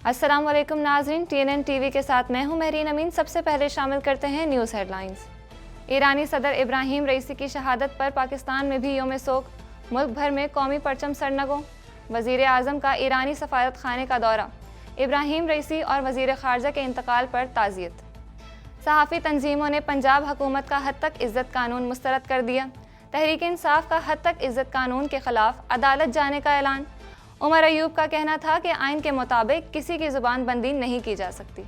السلام علیکم ناظرین، TNN ٹی وی کے ساتھ میں ہوں مہرین امین۔ سب سے پہلے شامل کرتے ہیں نیوز ہیڈ لائنز۔ ایرانی صدر ابراہیم رئیسی کی شہادت پر پاکستان میں بھی یوم سوگ، ملک بھر میں قومی پرچم سرنگوں۔ وزیر اعظم کا ایرانی سفارت خانے کا دورہ، ابراہیم رئیسی اور وزیر خارجہ کے انتقال پر تعزیت۔ صحافی تنظیموں نے پنجاب حکومت کا حد تک عزت قانون مسترد کر دیا۔ تحریک انصاف کا حد تک عزت قانون کے خلاف عدالت جانے کا اعلان۔ عمر ایوب کا کہنا تھا کہ آئین کے مطابق کسی کی زبان بندی نہیں کی جا سکتی۔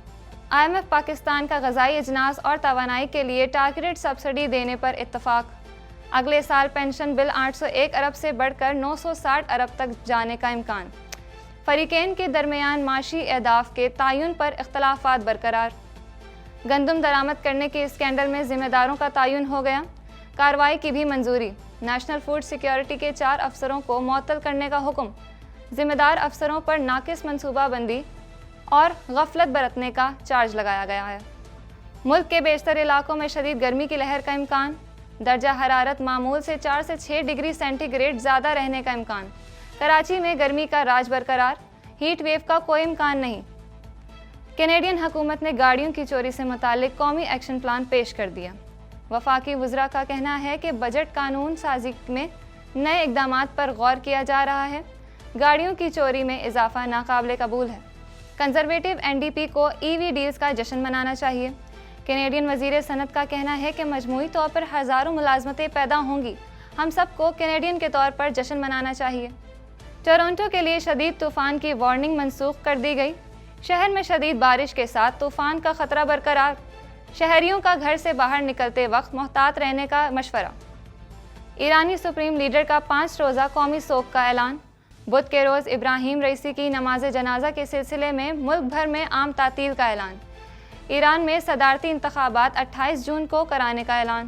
IMF پاکستان کا غذائی اجناس اور توانائی کے لیے ٹارگیٹڈ سبسڈی دینے پر اتفاق۔ اگلے سال پینشن بل 801 ارب سے بڑھ کر 960 ارب تک جانے کا امکان۔ فریقین کے درمیان معاشی اہداف کے تعین پر اختلافات برقرار۔ گندم درآمد کرنے کے اسکینڈل میں ذمہ داروں کا تعین ہو گیا، کارروائی کی بھی منظوری۔ نیشنل فوڈ سیکیورٹی کے 4 افسروں کو معطل کرنے کا حکم۔ ذمہ دار افسروں پر ناقص منصوبہ بندی اور غفلت برتنے کا چارج لگایا گیا ہے۔ ملک کے بیشتر علاقوں میں شدید گرمی کی لہر کا امکان۔ درجہ حرارت معمول سے 4 سے 6 ڈگری سینٹی گریڈ زیادہ رہنے کا امکان۔ کراچی میں گرمی کا راج برقرار، ہیٹ ویو کا کوئی امکان نہیں۔ کینیڈین حکومت نے گاڑیوں کی چوری سے متعلق قومی ایکشن پلان پیش کر دیا۔ وفاقی وزراء کا کہنا ہے کہ بجٹ قانون سازی میں نئے اقدامات پر غور کیا جا رہا ہے۔ گاڑیوں کی چوری میں اضافہ ناقابل قبول ہے۔ کنزرویٹو NDP کو EV ڈیلز کا جشن منانا چاہیے۔ کینیڈین وزیر صنعت کا کہنا ہے کہ مجموعی طور پر ہزاروں ملازمتیں پیدا ہوں گی، ہم سب کو کینیڈین کے طور پر جشن منانا چاہیے۔ ٹورنٹو کے لیے شدید طوفان کی وارننگ منسوخ کر دی گئی۔ شہر میں شدید بارش کے ساتھ طوفان کا خطرہ برقرار، شہریوں کا گھر سے باہر نکلتے وقت محتاط رہنے کا مشورہ۔ ایرانی سپریم لیڈر کا 5 روزہ قومی سوگ کا اعلان۔ بدھ کے روز ابراہیم رئیسی کی نماز جنازہ کے سلسلے میں ملک بھر میں عام تعطیل کا اعلان۔ ایران میں صدارتی انتخابات 28 جون کو کرانے کا اعلان۔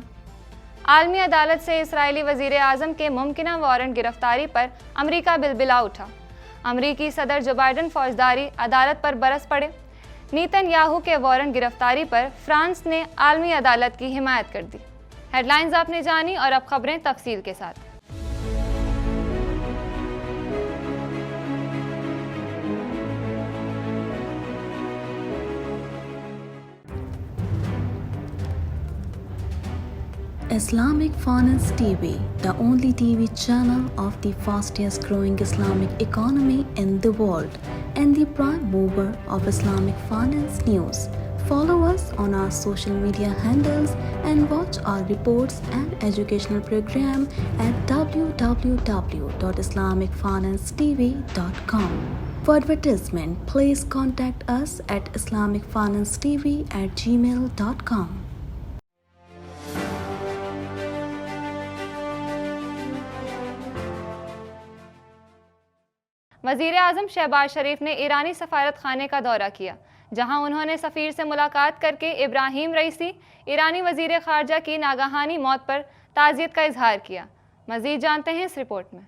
عالمی عدالت سے اسرائیلی وزیر اعظم کے ممکنہ وارنٹ گرفتاری پر امریکہ بلبلا اٹھا۔ امریکی صدر جو بائیڈن فوجداری عدالت پر برس پڑے۔ نیتن یاہو کے وارنٹ گرفتاری پر فرانس نے عالمی عدالت کی حمایت کر دی۔ ہیڈ لائنز آپ نے جانی اور اب خبریں تفصیل کے ساتھ۔ Islamic Finance TV, the only TV channel of the fastest growing Islamic economy in the world and the prime mover of Islamic finance news. Follow us on our social media handles and watch our reports and educational program at www.islamicfinancetv.com. For advertisement, please contact us at islamicfinancetv@gmail.com. وزیر اعظم شہباز شریف نے ایرانی سفارت خانے کا دورہ کیا، جہاں انہوں نے سفیر سے ملاقات کر کے ابراہیم رئیسی ایرانی وزیر خارجہ کی ناگہانی موت پر تعزیت کا اظہار کیا۔ مزید جانتے ہیں اس رپورٹ میں۔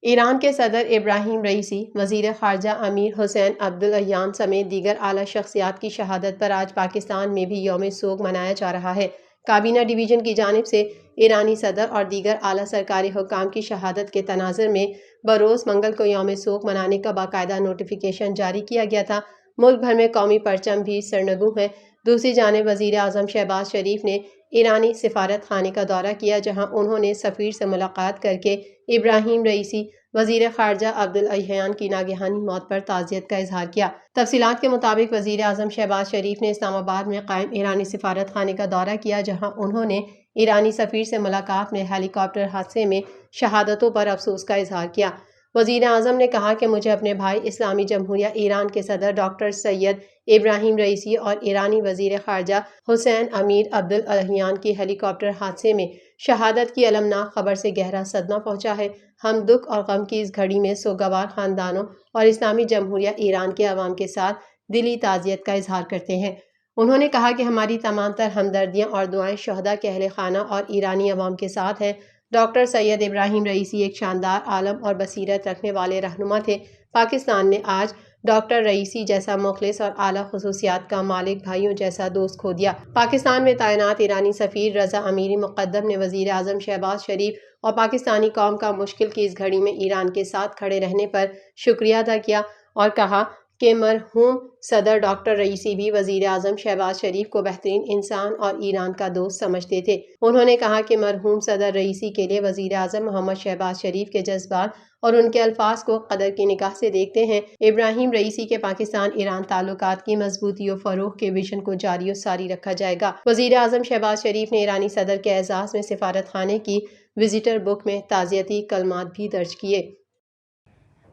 ایران کے صدر ابراہیم رئیسی، وزیر خارجہ امیر حسین عبداللہیان سمیت دیگر اعلیٰ شخصیات کی شہادت پر آج پاکستان میں بھی یوم سوگ منایا جا رہا ہے۔ کابینہ ڈویژن کی جانب سے ایرانی صدر اور دیگر اعلیٰ سرکاری حکام کی شہادت کے تناظر میں بروز منگل کو یوم سوگ منانے کا باقاعدہ نوٹیفیکیشن جاری کیا گیا تھا۔ ملک بھر میں قومی پرچم بھی سرنگوں ہیں۔ دوسری جانب وزیر اعظم شہباز شریف نے ایرانی سفارت خانے کا دورہ کیا، جہاں انہوں نے سفیر سے ملاقات کر کے ابراہیم رئیسی وزیر خارجہ عبداللہیان کی ناگہانی موت پر تعزیت کا اظہار کیا۔ تفصیلات کے مطابق وزیر اعظم شہباز شریف نے اسلام آباد میں قائم ایرانی سفارت خانے کا دورہ کیا، جہاں انہوں نے ایرانی سفیر سے ملاقات میں ہیلی کاپٹر حادثے میں شہادتوں پر افسوس کا اظہار کیا۔ وزیر اعظم نے کہا کہ مجھے اپنے بھائی اسلامی جمہوریہ ایران کے صدر ڈاکٹر سید ابراہیم رئیسی اور ایرانی وزیر خارجہ حسین امیر عبداللہیان کی ہیلی کاپٹر حادثے میں شہادت کی المناک خبر سے گہرا صدمہ پہنچا ہے۔ ہم دکھ اور غم کی اس گھڑی میں سوگوار خاندانوں اور اسلامی جمہوریہ ایران کے عوام کے ساتھ دلی تعزیت کا اظہار کرتے ہیں۔ انہوں نے کہا کہ ہماری تمام تر ہمدردیاں اور دعائیں شہداء کے اہل خانہ اور ایرانی عوام کے ساتھ ہیں۔ ڈاکٹر سید ابراہیم رئیسی ایک شاندار عالم اور بصیرت رکھنے والے رہنما تھے۔ پاکستان نے آج ڈاکٹر رئیسی جیسا مخلص اور اعلیٰ خصوصیات کا مالک، بھائیوں جیسا دوست کھو دیا۔ پاکستان میں تعینات ایرانی سفیر رضا امیری مقدم نے وزیر اعظم شہباز شریف اور پاکستانی قوم کا مشکل کی اس گھڑی میں ایران کے ساتھ کھڑے رہنے پر شکریہ ادا کیا اور کہا کہ مرحوم صدر ڈاکٹر رئیسی بھی وزیر اعظم شہباز شریف کو بہترین انسان اور ایران کا دوست سمجھتے تھے۔ انہوں نے کہا کہ مرحوم صدر رئیسی کے لیے وزیر اعظم محمد شہباز شریف کے جذبات اور ان کے الفاظ کو قدر کی نگاہ سے دیکھتے ہیں۔ ابراہیم رئیسی کے پاکستان ایران تعلقات کی مضبوطی و فروغ کے ویژن کو جاری و ساری رکھا جائے گا۔ وزیر اعظم شہباز شریف نے ایرانی صدر کے اعزاز میں سفارت خانے کی وزٹر بک میں تعزیتی کلمات بھی درج کیے۔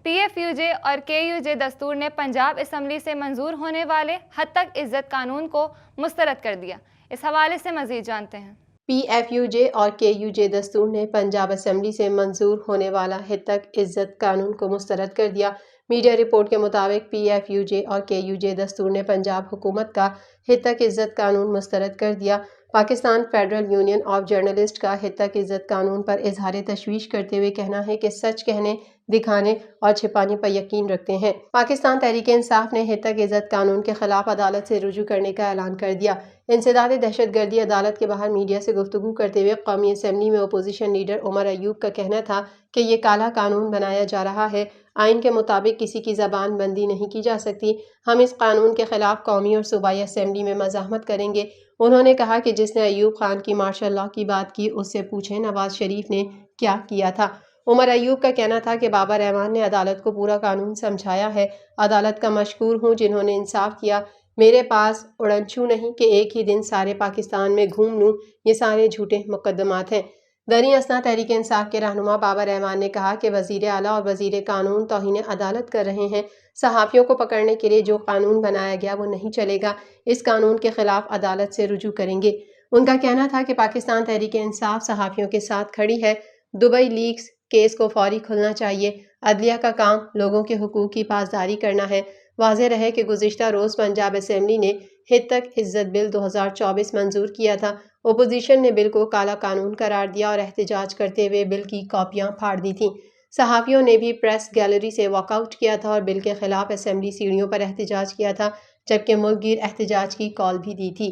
پی ایف یو جے اور کے یو جے دستور نے پنجاب اسمبلی سے منظور ہونے والے حد تک عزت قانون کو مسترد کر دیا۔ اس حوالے سے مزید جانتے ہیں۔ پی ایف یو جے اور کے یو جے دستور نے پنجاب اسمبلی سے منظور ہونے والا حد تک عزت قانون کو مسترد کر دیا۔ میڈیا رپورٹ کے مطابق پی ایف یو جے اور کے یو جے دستور نے پنجاب حکومت کا حد تک عزت قانون مسترد کر دیا۔ Pakistan federal union of journalist کا حد تک عزت قانون پر اظہار تشویش کرتے ہوئے کہنا ہے کہ سچ کہنے، دکھانے اور چھپانے پر یقین رکھتے ہیں۔ پاکستان تحریک انصاف نے حد تک عزت قانون کے خلاف عدالت سے رجوع کرنے کا اعلان کر دیا۔ انسداد دہشت گردی عدالت کے باہر میڈیا سے گفتگو کرتے ہوئے قومی اسمبلی میں اپوزیشن لیڈر عمر ایوب کا کہنا تھا کہ یہ کالا قانون بنایا جا رہا ہے۔ آئین کے مطابق کسی کی زبان بندی نہیں کی جا سکتی۔ ہم اس قانون کے خلاف قومی اور صوبائی اسمبلی میں مزاحمت کریں گے۔ انہوں نے کہا کہ جس نے ایوب خان کی مارشل لاء کی بات کی اس سے پوچھیں نواز شریف نے کیا کیا تھا۔ عمر ایوب کا کہنا تھا کہ بابا رحمان نے عدالت کو پورا قانون سمجھایا ہے۔ عدالت کا مشکور ہوں جنہوں نے انصاف کیا۔ میرے پاس اڑنچو نہیں کہ ایک ہی دن سارے پاکستان میں گھوم لوں، یہ سارے جھوٹے مقدمات ہیں۔ دریں اثنا تحریک انصاف کے رہنما بابا رحمان نے کہا کہ وزیر اعلیٰ اور وزیر قانون توہین عدالت کر رہے ہیں۔ صحافیوں کو پکڑنے کے لیے جو قانون بنایا گیا وہ نہیں چلے گا۔ اس قانون کے خلاف عدالت سے رجوع کریں گے۔ ان کا کہنا تھا کہ پاکستان تحریک انصاف صحافیوں کے ساتھ کھڑی ہے۔ دبئی لیکس کیس کو فوری کھلنا چاہیے۔ عدلیہ کا کام لوگوں کے حقوق کی پاسداری کرنا ہے۔ واضح رہے کہ گزشتہ روز پنجاب اسمبلی نے حد تک عزت بل 2024 منظور کیا تھا۔ اپوزیشن نے بل کو کالا قانون قرار دیا اور احتجاج کرتے ہوئے بل کی کاپیاں پھاڑ دی تھیں۔ صحافیوں نے بھی پریس گیلری سے واک آؤٹ کیا تھا اور بل کے خلاف اسمبلی سیڑھیوں پر احتجاج کیا تھا، جبکہ ملک گیر احتجاج کی کال بھی دی تھی۔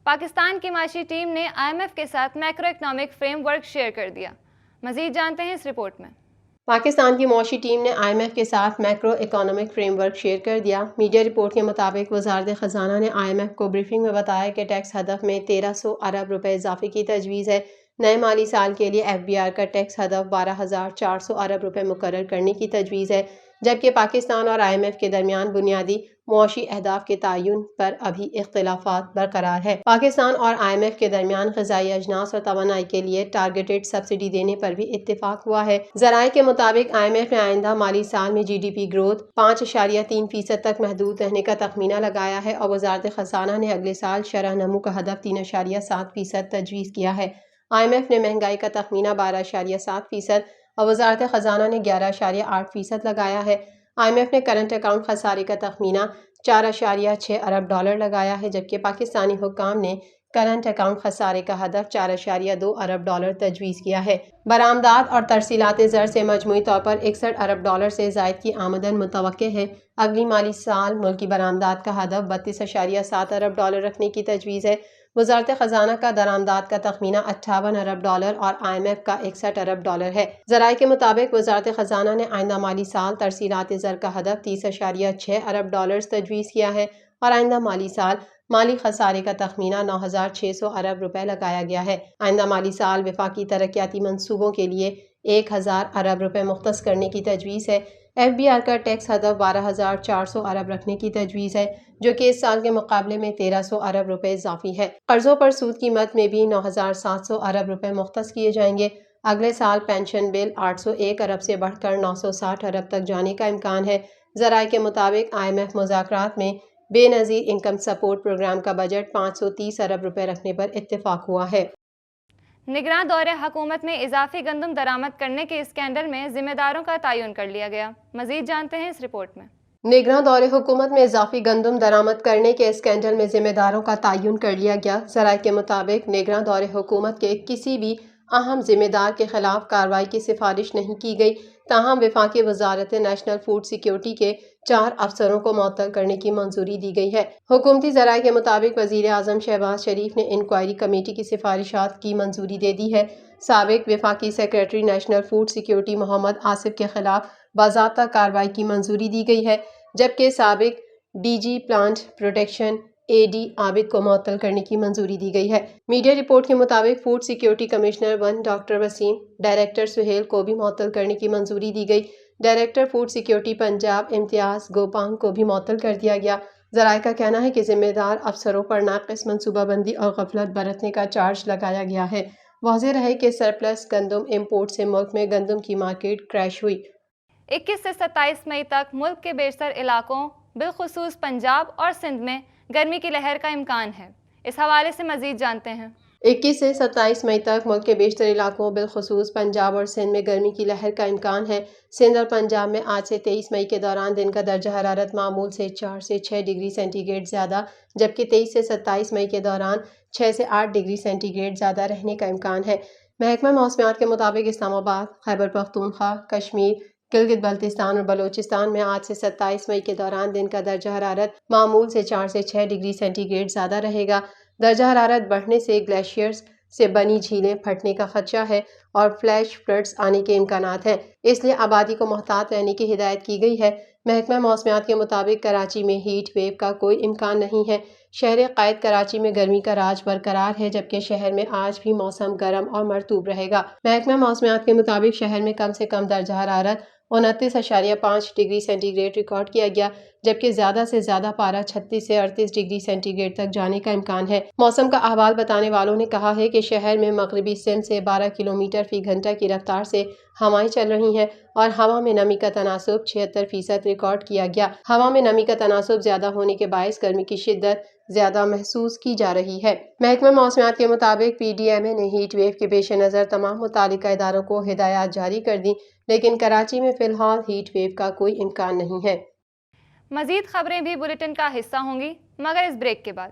پاکستان کی معاشی ٹیم نے آئی ایم ایف کے ساتھ macro economic frame work share کر دیا۔ مزید جانتے ہیں اس رپورٹ میں۔ پاکستان کی معاشی ٹیم نے آئی ایم ایف کے ساتھ macro economic frame work share کر دیا۔ میڈیا رپورٹ کے مطابق وزارت خزانہ نے آئی ایم ایف کو بریفنگ میں بتایا کہ ٹیکس ہدف میں 1300 ارب روپے اضافے کی تجویز ہے۔ نئے مالی سال کے لیے ایف بی آر کا ٹیکس ہدف 12,400 ارب روپے مقرر کرنے کی تجویز ہے، جبکہ پاکستان اور آئی ایم ایف کے درمیان بنیادی معاشی اہداف کے تعین پر ابھی اختلافات برقرار ہے۔ پاکستان اور آئی ایم ایف کے درمیان غذائی اجناس اور توانائی کے لیے ٹارگیٹڈ سبسڈی دینے پر بھی اتفاق ہوا ہے۔ ذرائع کے مطابق آئی ایم ایف نے آئندہ مالی سال میں جی ڈی پی گروتھ 5.3% تک محدود رہنے کا تخمینہ لگایا ہے اور وزارت خزانہ نے اگلے سال شرح نمو کا ہدف 3.7% تجویز کیا ہے۔ آئی ایم ایف نے مہنگائی کا تخمینہ 12.7% اور وزارت خزانہ نے 11.8% لگایا ہے۔ آئی ایم ایف نے کرنٹ اکاؤنٹ خسارے کا تخمینہ 4.6 ارب ڈالر لگایا ہے، جبکہ پاکستانی حکام نے کرنٹ اکاؤنٹ خسارے کا ہدف 4.2 ارب ڈالر تجویز کیا ہے۔ برآمدات اور ترسیلات زر سے مجموعی طور پر 61 ارب ڈالر سے زائد کی آمدن متوقع ہے۔ اگلی مالی سال ملکی برآمدات کا ہدف 32.7 ارب ڈالر رکھنے کی تجویز ہے۔ وزارت خزانہ کا درآمدات کا تخمینہ 58 ارب ڈالر اور آئی ایم ایف کا 61 ارب ڈالر ہے۔ ذرائع کے مطابق وزارت خزانہ نے آئندہ مالی سال ترسیلات زر کا ہدف 30.6 ارب ڈالر تجویز کیا ہے اور آئندہ مالی سال مالی خسارے کا تخمینہ 9,600 ارب روپے لگایا گیا ہے۔ آئندہ مالی سال وفاقی ترقیاتی منصوبوں کے لیے 1,000 ارب روپے مختص کرنے کی تجویز ہے۔ ایف بی آر کا ٹیکس ہدف 12,400 ارب رکھنے کی تجویز ہے، جو کہ اس سال کے مقابلے میں 1,300 ارب روپے اضافی ہے۔ قرضوں پر سود کی مد میں بھی 9,700 ارب روپے مختص کیے جائیں گے۔ اگلے سال پینشن بل 801 ارب سے بڑھ کر 960 ارب تک جانے کا امکان ہے۔ ذرائع کے مطابق آئی ایم ایف مذاکرات میں بے نظیر انکم سپورٹ پروگرام کا بجٹ 530 ارب روپے رکھنے پر اتفاق ہوا ہے۔ نگراں دور حکومت میں اضافی گندم درآمد کرنے کے اسکینڈل میں ذمہ داروں کا تعین کر لیا گیا۔ مزید جانتے ہیں اس رپورٹ میں۔ نگراں دور حکومت میں اضافی گندم درآمد کرنے کے اسکینڈل میں ذمہ داروں کا تعین کر لیا گیا۔ ذرائع کے مطابق نگراں دور حکومت کے کسی بھی اہم ذمہ دار کے خلاف کارروائی کی سفارش نہیں کی گئی، تاہم وفاقی وزارت نیشنل فوڈ سیکیورٹی کے 4 افسروں کو معطل کرنے کی منظوری دی گئی ہے۔ حکومتی ذرائع کے مطابق وزیر اعظم شہباز شریف نے انکوائری کمیٹی کی سفارشات کی منظوری دے دی ہے۔ سابق وفاقی سیکریٹری نیشنل فوڈ سیکیورٹی محمد آصف کے خلاف باضابطہ کارروائی کی منظوری دی گئی ہے۔ جبکہ سابق ڈی جی پلانٹ پروٹیکشن اے ڈی عابد کو معطل کرنے کی منظوری دی گئی ہے۔ میڈیا رپورٹ کے مطابق food security commissioner 1 doctor Waseem, director Sohail کو بھی معطل کرنے کی منظوری دی گئی۔ ڈائریکٹر فوڈ سیکیورٹی پنجاب امتیاز گوپانگ کو بھی معطل کر دیا گیا۔ ذرائع کا کہنا ہے کہ ذمہ دار افسروں پر ناقص منصوبہ بندی اور غفلت برتنے کا چارج لگایا گیا ہے۔ واضح رہے کہ سرپلس گندم امپورٹ سے ملک میں گندم کی مارکیٹ کریش ہوئی۔ 21 سے 27 مئی تک ملک کے بیشتر علاقوں بالخصوص پنجاب اور سندھ میں گرمی کی لہر کا امکان ہے۔ اس حوالے سے مزید جانتے ہیں۔ 21 سے 27 مئی تک ملک کے بیشتر علاقوں بالخصوص پنجاب اور سندھ میں گرمی کی لہر کا امکان ہے۔ سندھ اور پنجاب میں آج سے 23 مئی کے دوران دن کا درجہ حرارت معمول سے 4 سے 6 ڈگری سینٹی گریڈ زیادہ، جبکہ 23 سے 27 مئی کے دوران 6 سے 8 ڈگری سینٹی گریڈ زیادہ رہنے کا امکان ہے۔ محکمہ موسمیات کے مطابق اسلام آباد، خیبر پختونخوا، کشمیر، گلگت بلتستان اور بلوچستان میں آج سے 27 مئی کے دوران دن کا درجہ حرارت معمول سے 4 سے 6 ڈگری سینٹی گریڈ زیادہ رہے گا۔ درجہ حرارت بڑھنے سے گلیشیئرز سے بنی جھیلیں پھٹنے کا خدشہ ہے اور فلیش فلڈز آنے کے امکانات ہیں، اس لیے آبادی کو محتاط رہنے کی ہدایت کی گئی ہے۔ محکمہ موسمیات کے مطابق کراچی میں ہیٹ ویو کا کوئی امکان نہیں ہے۔ شہر قائد کراچی میں گرمی کا راج برقرار ہے، جبکہ شہر میں آج بھی موسم گرم اور مرطوب رہے گا۔ محکمہ موسمیات کے مطابق شہر میں کم سے کم درجہ حرارت 29.5 ڈگری سینٹی گریڈ ریکارڈ کیا گیا، جبکہ زیادہ سے زیادہ پارہ 36 سے 38 ڈگری سینٹی گریڈ تک جانے کا امکان ہے۔ موسم کا احوال بتانے والوں نے کہا ہے کہ شہر میں مغربی سمت سے 12 کلومیٹر فی گھنٹہ کی رفتار سے ہوائیں چل رہی ہیں اور ہوا میں نمی کا تناسب 76% ریکارڈ کیا گیا۔ ہوا میں نمی کا تناسب زیادہ ہونے کے باعث گرمی کی شدت زیادہ محسوس کی جا رہی ہے۔ محکمہ موسمیات کے مطابق پی ڈی ایم اے نے ہیٹ ویو کے پیش نظر تمام متعلقہ اداروں کو ہدایات جاری کر دی، لیکن کراچی میں فی الحال ہیٹ ویو کا کوئی امکان نہیں ہے۔ مزید خبریں بھی بلیٹن کا حصہ ہوں گی، مگر اس بریک کے بعد۔